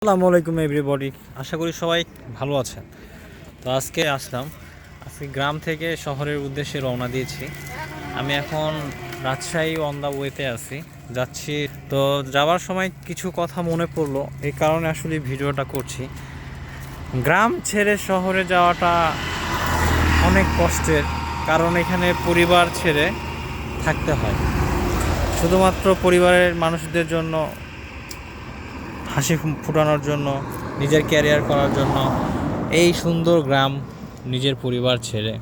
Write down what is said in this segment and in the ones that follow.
আসসালামু আলাইকুম এভরিবডি, আশা করি সবাই ভালো আছেন। তো আজকে গ্রাম থেকে শহরের উদ্দেশ্যে রওনা দিয়েছি। আমি এখন রাজশাহী অন দা ওয়েতে যাচ্ছি। তো যাওয়ার সময় কিছু কথা মনে পড়লো, এই কারণে আসলে ভিডিওটা করছি। গ্রাম ছেড়ে শহরে যাওয়াটা অনেক কষ্টের, কারণ এখানে পরিবার ছেড়ে থাকতে হয়। শুধুমাত্র পরিবারের মানুষদের জন্য, হাসি ফোটানোর জন্য, নিজের ক্যারিয়ার করার জন্য এই সুন্দর গ্রাম নিজের পরিবার ছেড়ে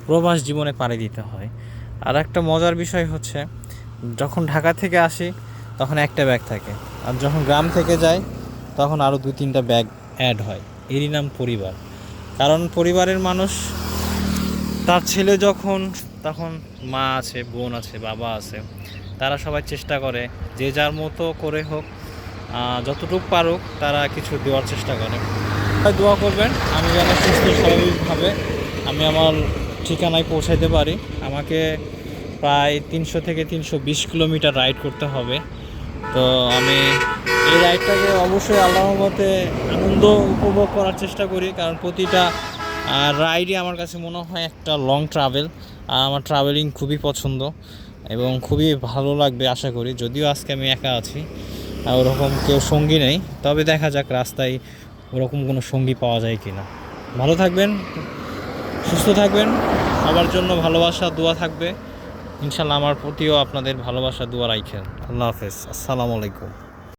প্রবাস জীবনে পাড়ি দিতে হয়। আর একটা মজার বিষয় হচ্ছে, যখন ঢাকা থেকে আসি তখন একটা ব্যাগ থাকে, আর যখন গ্রাম থেকে যাই তখন আরও 2-3টা ব্যাগ অ্যাড হয়। এরই নাম পরিবার। কারণ পরিবারের মানুষ, তার ছেলে তখন মা আছে, বোন আছে, বাবা আছে, তারা সবাই চেষ্টা করে যে যার মতো করে হোক, যতটুকু পারুক তারা কিছু দেওয়ার চেষ্টা করে। দোয়া করবেন আমি যেন সুস্থ স্বাভাবিকভাবে আমি আমার ঠিকানায় পৌঁছাইতে পারি। আমাকে প্রায় 300 থেকে 320 কিলোমিটার রাইড করতে হবে। তো আমি এই রাইডটাকে অবশ্যই আল্লাহর মতে আনন্দ উপভোগ করার চেষ্টা করি, কারণ প্রতিটা রাইডই আমার কাছে মনে হয় একটা লং ট্রাভেল। আর আমার ট্রাভেলিং খুবই পছন্দ এবং খুবই ভালো লাগবে আশা করি। যদিও আজকে আমি একা আছি, ওরকম কেউ সঙ্গী নেই, তবে দেখা যাক রাস্তায় ওরকম কোনো সঙ্গী পাওয়া যায় কি না। ভালো থাকবেন, সুস্থ থাকবেন, সবার জন্য ভালোবাসা দোয়া থাকবে ইনশাল্লাহ। আমার প্রতিও আপনাদের ভালোবাসা দোয়া রাখেন। আল্লাহ হাফেজ, আসসালামু আলাইকুম।